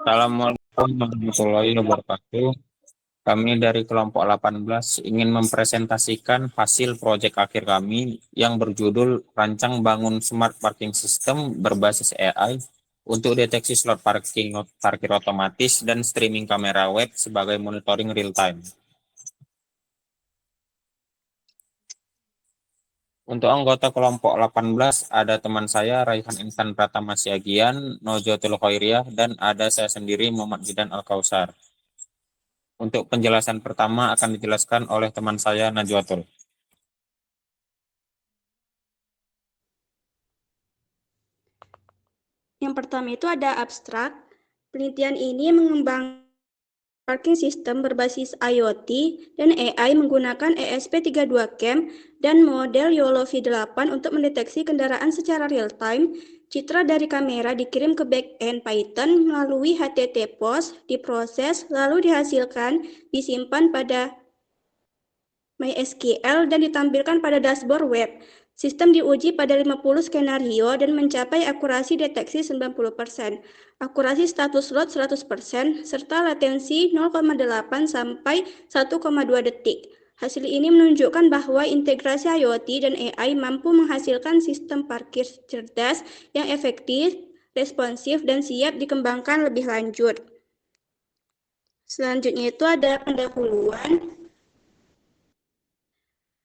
Assalamualaikum warahmatullahi wabarakatuh. Kami dari kelompok 18 ingin mempresentasikan hasil proyek akhir kami yang berjudul Rancang Bangun Smart Parking System berbasis AI untuk deteksi slot parkir otomatis dan streaming kamera web sebagai monitoring real time. Untuk anggota kelompok 18 ada teman saya Raihan Insan Pratama Siagian, Nojotul Khairiyah, dan ada saya sendiri Muhammad Zidan Al-Kausar. Untuk penjelasan pertama akan dijelaskan oleh teman saya Najwatul. Yang pertama itu ada abstrak. Penelitian ini mengembangkan parking system berbasis IoT dan AI menggunakan ESP32 dan model YOLO V8 untuk mendeteksi kendaraan secara real-time. Citra dari kamera dikirim ke backend Python melalui HTTP POST, diproses, lalu dihasilkan, disimpan pada MySQL dan ditampilkan pada dashboard web. Sistem diuji pada 50 skenario dan mencapai akurasi deteksi 90%, akurasi status slot 100%, serta latensi 0,8 sampai 1,2 detik. Hasil ini menunjukkan bahwa integrasi IoT dan AI mampu menghasilkan sistem parkir cerdas yang efektif, responsif, dan siap dikembangkan lebih lanjut. Selanjutnya itu ada pendahuluan.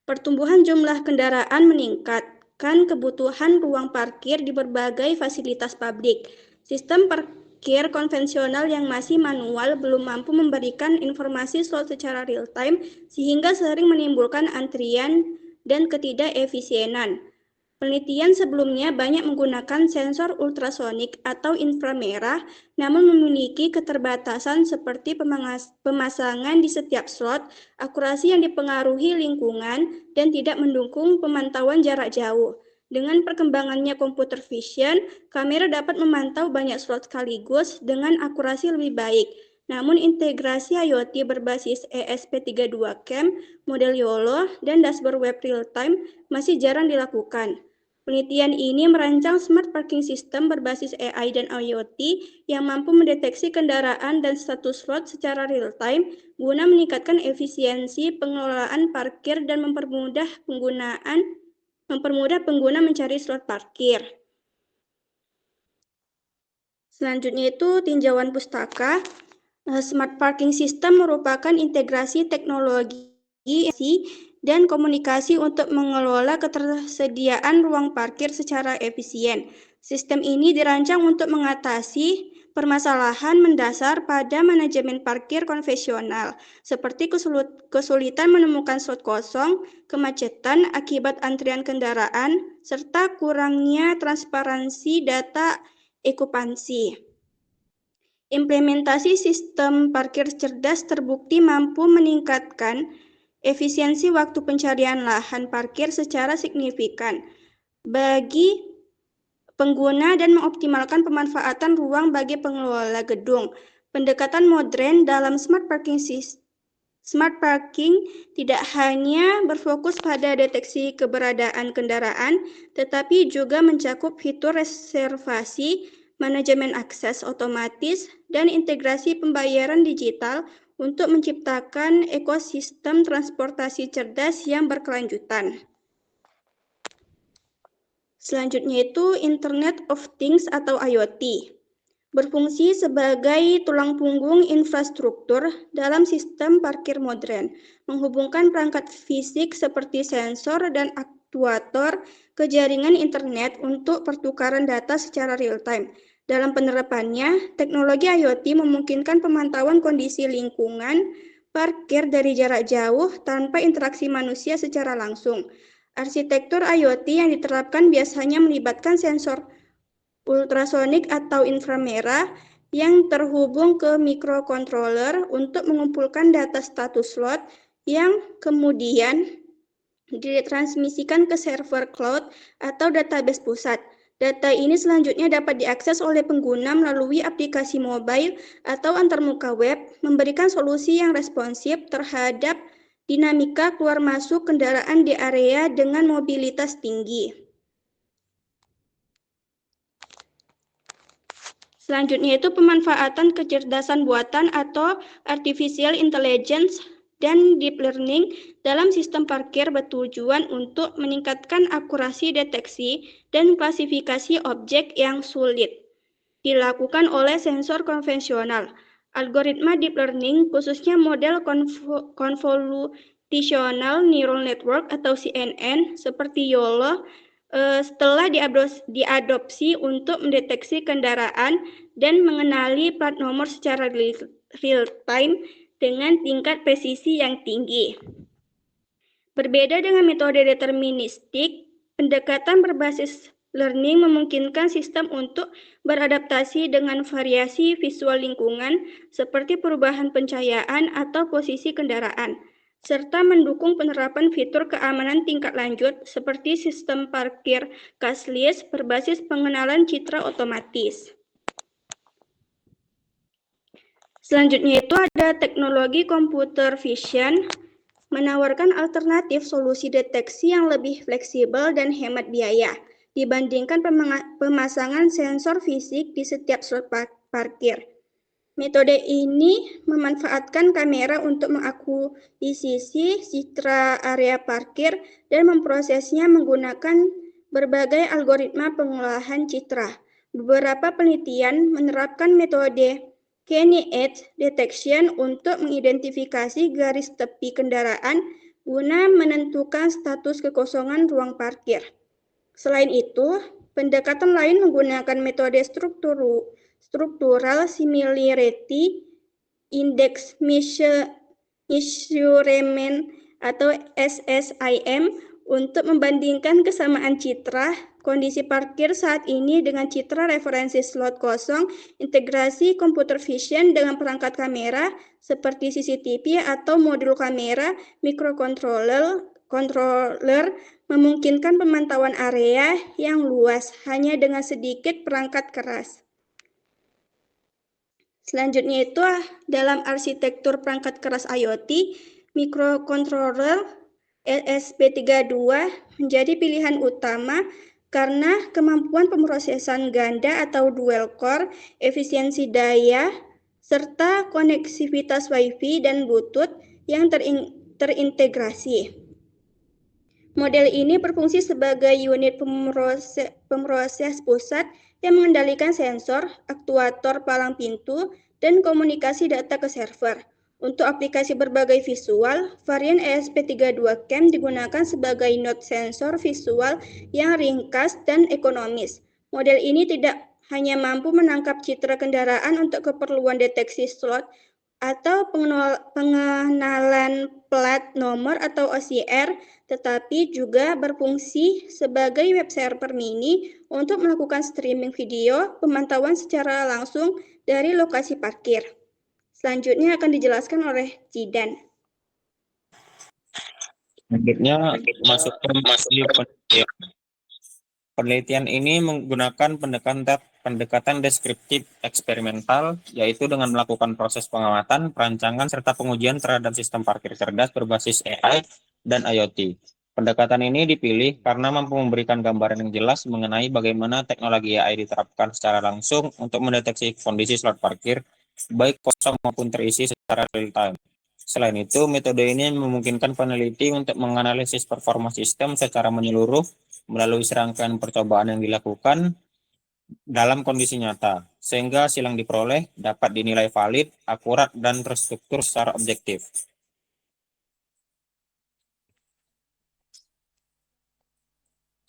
Pertumbuhan jumlah kendaraan meningkatkan kebutuhan ruang parkir di berbagai fasilitas publik. Sistem parkir konvensional yang masih manual belum mampu memberikan informasi slot secara real-time sehingga sering menimbulkan antrian dan ketidakefisienan. Penelitian sebelumnya banyak menggunakan sensor ultrasonik atau inframerah, namun memiliki keterbatasan seperti pemasangan di setiap slot, akurasi yang dipengaruhi lingkungan, dan tidak mendukung pemantauan jarak jauh. Dengan perkembangannya komputer vision, kamera dapat memantau banyak slot sekaligus dengan akurasi lebih baik. Namun integrasi IoT berbasis ESP32 Cam, model YOLO, dan dashboard web real-time masih jarang dilakukan. Penelitian ini merancang smart parking system berbasis AI dan IoT yang mampu mendeteksi kendaraan dan status slot secara real-time guna meningkatkan efisiensi pengelolaan parkir dan mempermudah pengguna mencari slot parkir. Selanjutnya itu tinjauan pustaka. Smart parking system merupakan integrasi teknologi dan komunikasi untuk mengelola ketersediaan ruang parkir secara efisien. Sistem ini dirancang untuk mengatasi permasalahan mendasar pada manajemen parkir konvensional, seperti kesulitan menemukan slot kosong, kemacetan akibat antrian kendaraan, serta kurangnya transparansi data okupansi. Implementasi sistem parkir cerdas terbukti mampu meningkatkan efisiensi waktu pencarian lahan parkir secara signifikan bagi pengguna dan mengoptimalkan pemanfaatan ruang bagi pengelola gedung. Pendekatan modern dalam smart parking tidak hanya berfokus pada deteksi keberadaan kendaraan, tetapi juga mencakup fitur reservasi, manajemen akses otomatis, dan integrasi pembayaran digital untuk menciptakan ekosistem transportasi cerdas yang berkelanjutan. Selanjutnya itu Internet of Things atau IoT. Berfungsi sebagai tulang punggung infrastruktur dalam sistem parkir modern, menghubungkan perangkat fisik seperti sensor dan aktuator ke jaringan internet untuk pertukaran data secara real-time. Dalam penerapannya, teknologi IoT memungkinkan pemantauan kondisi lingkungan parkir dari jarak jauh tanpa interaksi manusia secara langsung. Arsitektur IoT yang diterapkan biasanya melibatkan sensor ultrasonik atau inframerah yang terhubung ke microcontroller untuk mengumpulkan data status slot yang kemudian ditransmisikan ke server cloud atau database pusat. Data ini selanjutnya dapat diakses oleh pengguna melalui aplikasi mobile atau antarmuka web, memberikan solusi yang responsif terhadap dinamika keluar masuk kendaraan di area dengan mobilitas tinggi. Selanjutnya itu pemanfaatan kecerdasan buatan atau artificial intelligence dan deep learning dalam sistem parkir bertujuan untuk meningkatkan akurasi deteksi dan klasifikasi objek yang sulit dilakukan oleh sensor konvensional. Algoritma deep learning, khususnya model convolutional neural network atau CNN seperti YOLO, setelah diadopsi untuk mendeteksi kendaraan dan mengenali plat nomor secara real time dengan tingkat presisi yang tinggi. Berbeda dengan metode deterministik, pendekatan berbasis learning memungkinkan sistem untuk beradaptasi dengan variasi visual lingkungan seperti perubahan pencahayaan atau posisi kendaraan, serta mendukung penerapan fitur keamanan tingkat lanjut seperti sistem parkir cashless berbasis pengenalan citra otomatis. Selanjutnya itu ada teknologi computer vision, menawarkan alternatif solusi deteksi yang lebih fleksibel dan hemat biaya dibandingkan pemasangan sensor fisik di setiap slot parkir. Metode ini memanfaatkan kamera untuk mengakuisisi citra area parkir dan memprosesnya menggunakan berbagai algoritma pengolahan citra. Beberapa penelitian menerapkan metode Kenny Edge Detection untuk mengidentifikasi garis tepi kendaraan guna menentukan status kekosongan ruang parkir. Selain itu, pendekatan lain menggunakan metode struktural similarity index measurement atau SSIM untuk membandingkan kesamaan citra kondisi parkir saat ini dengan citra referensi slot kosong, integrasi computer vision dengan perangkat kamera seperti CCTV atau modul kamera microcontroller memungkinkan pemantauan area yang luas hanya dengan sedikit perangkat keras. Selanjutnya itu dalam arsitektur perangkat keras IoT, microcontroller ESP32 menjadi pilihan utama karena kemampuan pemrosesan ganda atau dual core, efisiensi daya, serta koneksivitas Wi-Fi dan Bluetooth yang terintegrasi. Model ini berfungsi sebagai unit pemroses pusat yang mengendalikan sensor, aktuator palang pintu, dan komunikasi data ke server. Untuk aplikasi berbagai visual, varian ESP32 Cam digunakan sebagai node sensor visual yang ringkas dan ekonomis. Model ini tidak hanya mampu menangkap citra kendaraan untuk keperluan deteksi slot atau pengenalan plat nomor atau OCR, tetapi juga berfungsi sebagai web server mini untuk melakukan streaming video pemantauan secara langsung dari lokasi parkir. Selanjutnya akan dijelaskan oleh Zidan. Selanjutnya masuk ke penelitian ini menggunakan pendekatan deskriptif eksperimental, yaitu dengan melakukan proses pengamatan, perancangan, serta pengujian terhadap sistem parkir cerdas berbasis AI dan IoT. Pendekatan ini dipilih karena mampu memberikan gambaran yang jelas mengenai bagaimana teknologi AI diterapkan secara langsung untuk mendeteksi kondisi slot parkir, baik kosong maupun terisi secara real-time. Selain itu, metode ini memungkinkan peneliti untuk menganalisis performa sistem secara menyeluruh melalui serangkaian percobaan yang dilakukan dalam kondisi nyata, sehingga hasil yang diperoleh dapat dinilai valid, akurat, dan terstruktur secara objektif.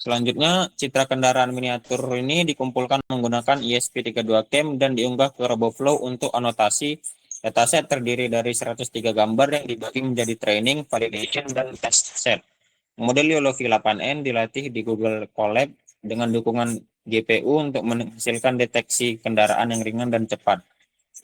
Selanjutnya, citra kendaraan miniatur ini dikumpulkan menggunakan ESP32 Cam dan diunggah ke RoboFlow untuk anotasi. Dataset terdiri dari 103 gambar yang dibagi menjadi training, validation, dan test set. Model YOLO V8N dilatih di Google Colab dengan dukungan GPU untuk menghasilkan deteksi kendaraan yang ringan dan cepat.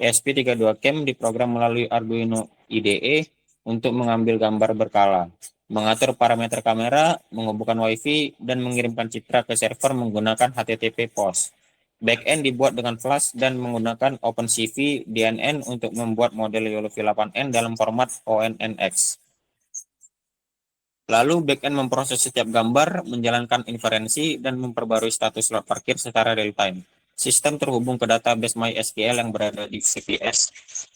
ESP32 Cam diprogram melalui Arduino IDE untuk mengambil gambar berkala, mengatur parameter kamera, menghubungkan Wi-Fi, dan mengirimkan citra ke server menggunakan HTTP POST. Backend dibuat dengan Flash dan menggunakan OpenCV DNN untuk membuat model YOLO V8N dalam format ONNX. Lalu backend memproses setiap gambar, menjalankan inferensi, dan memperbarui status slot parkir secara real time. sistem terhubung ke database MySQL yang berada di VPS.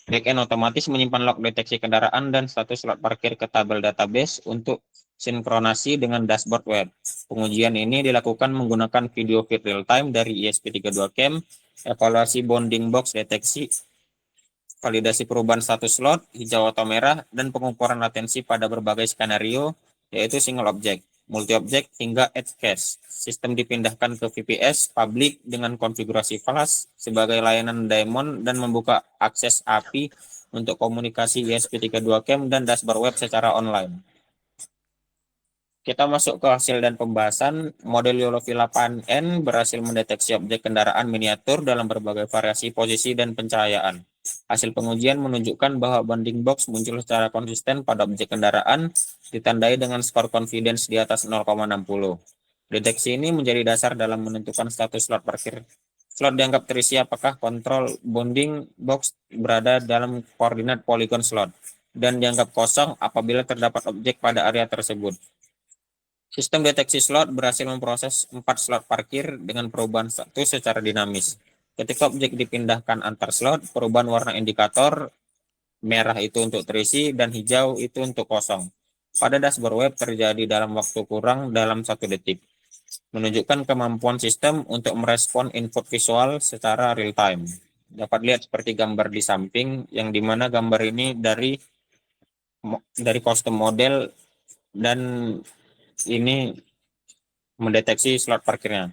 Backend otomatis menyimpan log deteksi kendaraan dan status slot parkir ke tabel database untuk sinkronasi dengan dashboard web. Pengujian ini dilakukan menggunakan video feed real time dari ESP32Camp, evaluasi bounding box deteksi, validasi perubahan status slot, hijau atau merah, dan pengukuran latensi pada berbagai skenario, yaitu single object, multi object, hingga edge case. Sistem dipindahkan ke VPS public dengan konfigurasi flash sebagai layanan daemon dan membuka akses API untuk komunikasi ESP32Camp dan dashboard web secara online. Kita masuk ke hasil dan pembahasan. Model YOLOVI 8N berhasil mendeteksi objek kendaraan miniatur dalam berbagai variasi posisi dan pencahayaan. Hasil pengujian menunjukkan bahwa bounding box muncul secara konsisten pada objek kendaraan, ditandai dengan skor confidence di atas 0,60. Deteksi ini menjadi dasar dalam menentukan status slot parkir. Slot dianggap terisi apakah kontrol bounding box berada dalam koordinat polygon slot, dan dianggap kosong apabila terdapat objek pada area tersebut. Sistem deteksi slot berhasil memproses 4 slot parkir dengan perubahan status secara dinamis. Ketika objek dipindahkan antar slot, perubahan warna indikator merah itu untuk terisi dan hijau itu untuk kosong. Pada dashboard web terjadi dalam waktu kurang dalam 1 detik, menunjukkan kemampuan sistem untuk merespon input visual secara real time. Dapat lihat seperti gambar di samping, yang dimana gambar ini dari kostum model, dan ini mendeteksi slot parkirnya.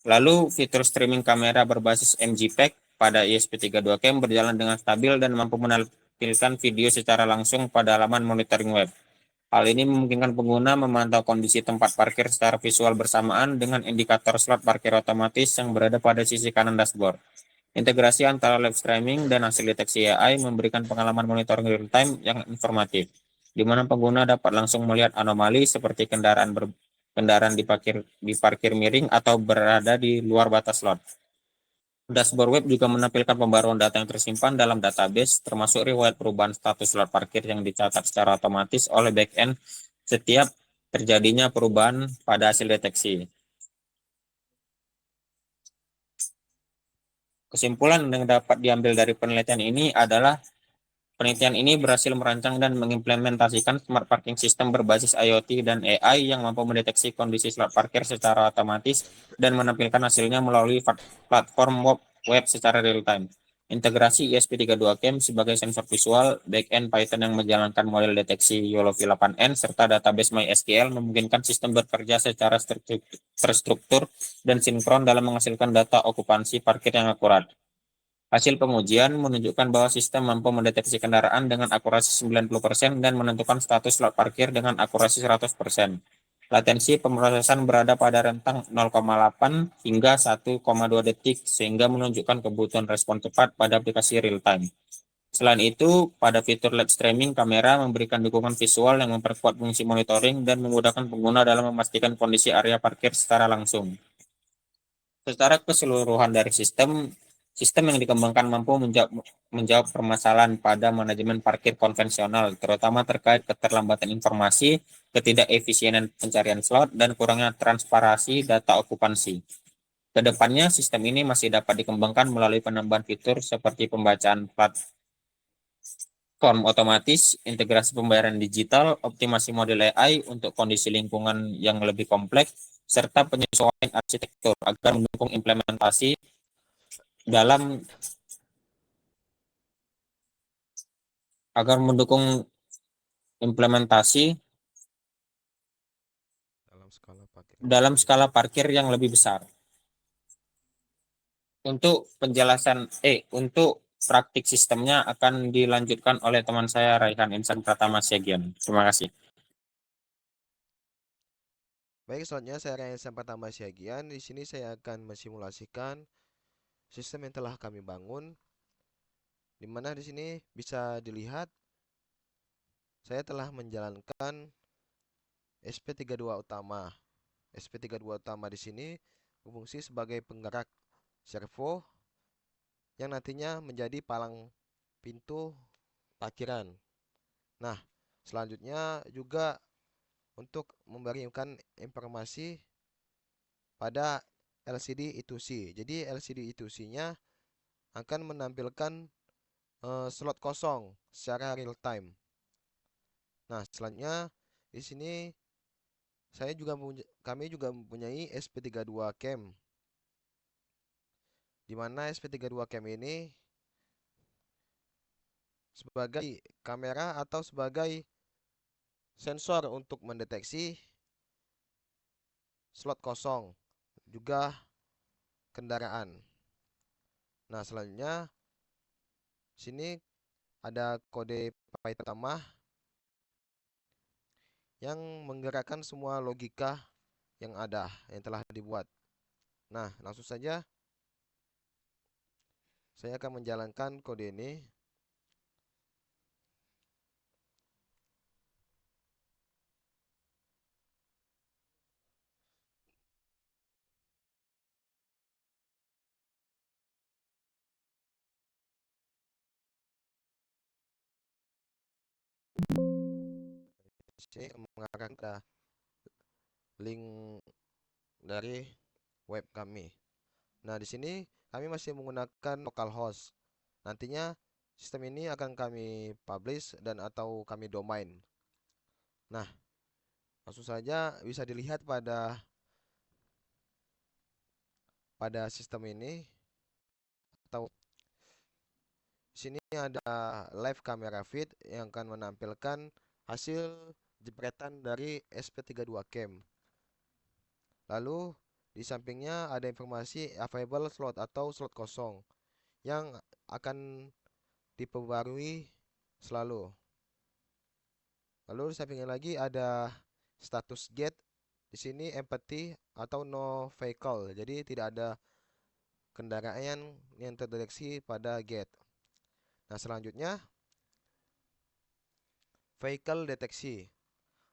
Lalu fitur streaming kamera berbasis MGPEG pada ESP32Camp berjalan dengan stabil dan mampu menampilkan video secara langsung pada halaman monitoring web. Hal ini memungkinkan pengguna memantau kondisi tempat parkir secara visual bersamaan dengan indikator slot parkir otomatis yang berada pada sisi kanan dashboard. Integrasi antara live streaming dan hasil deteksi AI memberikan pengalaman monitoring real time yang informatif, di mana pengguna dapat langsung melihat anomali seperti kendaraan diparkir miring atau berada di luar batas slot. Dashboard web juga menampilkan pembaruan data yang tersimpan dalam database, termasuk riwayat perubahan status slot parkir yang dicatat secara otomatis oleh backend setiap terjadinya perubahan pada hasil deteksi. Kesimpulan yang dapat diambil dari penelitian ini adalah penelitian ini berhasil merancang dan mengimplementasikan smart parking system berbasis IoT dan AI yang mampu mendeteksi kondisi slot parkir secara otomatis dan menampilkan hasilnya melalui platform web secara real time. Integrasi ESP32Camp sebagai sensor visual, backend Python yang menjalankan model deteksi YOLOVI 8N, serta database MySQL memungkinkan sistem bekerja secara terstruktur dan sinkron dalam menghasilkan data okupansi parkir yang akurat. Hasil pengujian menunjukkan bahwa sistem mampu mendeteksi kendaraan dengan akurasi 90% dan menentukan status slot parkir dengan akurasi 100%. Latensi pemrosesan berada pada rentang 0,8 hingga 1,2 detik, sehingga menunjukkan kebutuhan respon cepat pada aplikasi real time. Selain itu, pada fitur live streaming, kamera memberikan dukungan visual yang memperkuat fungsi monitoring dan memudahkan pengguna dalam memastikan kondisi area parkir secara langsung. Secara keseluruhan dari sistem yang dikembangkan mampu menjawab permasalahan pada manajemen parkir konvensional, terutama terkait keterlambatan informasi, ketidakefisienan pencarian slot, dan kurangnya transparansi data okupansi. Kedepannya, sistem ini masih dapat dikembangkan melalui penambahan fitur seperti pembacaan platform otomatis, integrasi pembayaran digital, optimasi model AI untuk kondisi lingkungan yang lebih kompleks, serta penyesuaian arsitektur agar mendukung implementasi dalam agar mendukung implementasi dalam skala parkir yang lebih besar. Untuk untuk praktik sistemnya akan dilanjutkan oleh teman saya Raihan Insan Pratama Siagian. Terima kasih. Baik, selanjutnya saya Raihan Pratama Siagian. Di sini saya akan mensimulasikan sistem yang telah kami bangun, di mana di sini bisa dilihat saya telah menjalankan SP32 utama. SP32 utama di sini berfungsi sebagai penggerak servo yang nantinya menjadi palang pintu parkiran. Nah, selanjutnya juga untuk memberikan informasi pada LCD E2C. Jadi LCD E2C-nya akan menampilkan slot kosong secara real time. Nah, selanjutnya di sini kami juga mempunyai SP32 cam. Di mana SP32 cam ini sebagai kamera atau sebagai sensor untuk mendeteksi slot kosong juga kendaraan. Nah, selanjutnya sini ada kode Python pertama yang menggerakkan semua logika yang telah dibuat. Nah, langsung saja saya akan menjalankan kode ini. Saya mengarahkan ke link dari web kami. Nah, di sini kami masih menggunakan localhost. Nantinya sistem ini akan kami publish dan atau kami domain. Nah, langsung saja bisa dilihat pada sistem ini atau sini ada live camera feed yang akan menampilkan hasil jepretan dari SP32 cam. Lalu di sampingnya ada informasi available slot atau slot kosong yang akan diperbarui selalu. Lalu di sampingnya lagi ada status gate. Di sini empty atau no vehicle. Jadi tidak ada kendaraan yang terdeteksi pada gate. Nah, selanjutnya vehicle deteksi.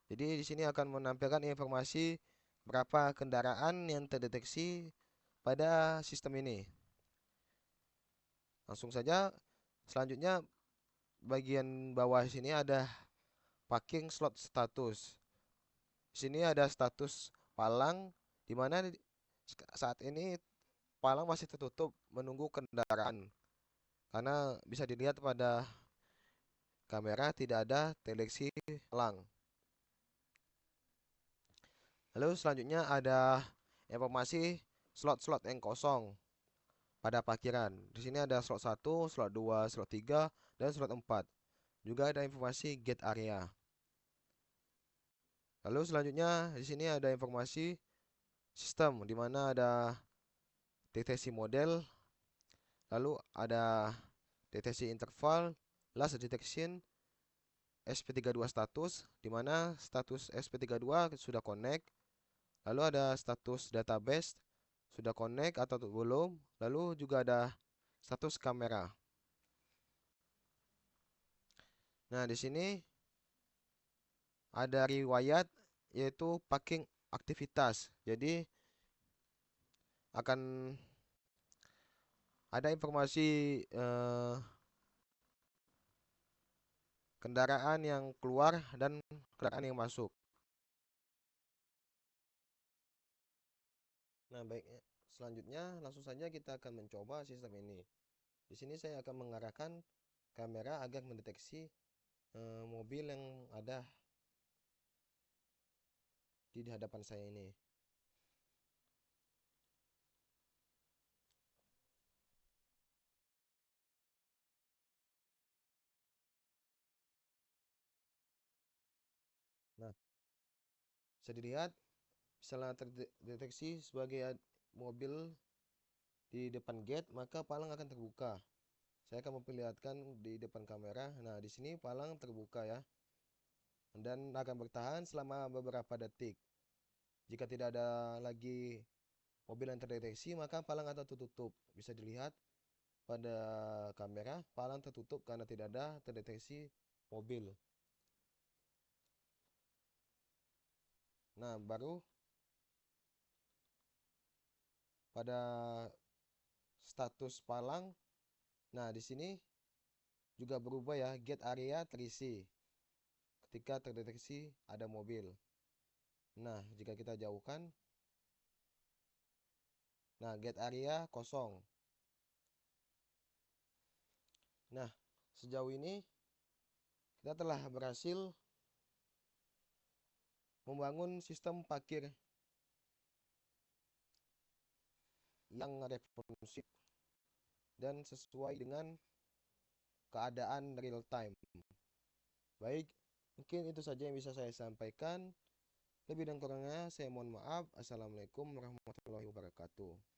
Jadi di sini akan menampilkan informasi berapa kendaraan yang terdeteksi pada sistem ini. Langsung saja selanjutnya bagian bawah sini ada parking slot status. Di sini ada status palang di mana saat ini palang masih tertutup menunggu kendaraan. Karena bisa dilihat pada kamera tidak ada deteksi palang. Lalu selanjutnya ada informasi slot-slot yang kosong pada parkiran. Di sini ada slot 1, slot 2, slot 3, dan slot 4. Juga ada informasi gate area. Lalu selanjutnya di sini ada informasi sistem di mana ada deteksi model, lalu ada deteksi interval, last detection, SP32 status di mana status SP32 sudah connect, lalu ada status database sudah connect atau belum, lalu juga ada status kamera. Nah, di sini ada riwayat yaitu parking aktivitas. Jadi akan ada informasi kendaraan yang keluar dan kendaraan yang masuk. Nah, baik, selanjutnya langsung saja kita akan mencoba sistem ini. Di sini saya akan mengarahkan kamera agar mendeteksi mobil yang ada di hadapan saya ini. Nah, bisa dilihat setelah terdeteksi sebagai mobil di depan gate, maka palang akan terbuka. Saya akan memperlihatkan di depan kamera. Nah, di sini palang terbuka ya. Dan akan bertahan selama beberapa detik. Jika tidak ada lagi mobil yang terdeteksi, maka palang akan tertutup. Bisa dilihat pada kamera, palang tertutup karena tidak ada terdeteksi mobil. Nah, baru pada status palang. Nah, di sini juga berubah ya, gate area terisi ketika terdeteksi ada mobil. Nah, jika kita jauhkan, Nah, get area kosong. Nah, sejauh ini kita telah berhasil membangun sistem parkir yang responsif dan sesuai dengan keadaan real time. Baik, mungkin itu saja yang bisa saya sampaikan. Lebih dan kurangnya saya mohon maaf. Assalamualaikum warahmatullahi wabarakatuh.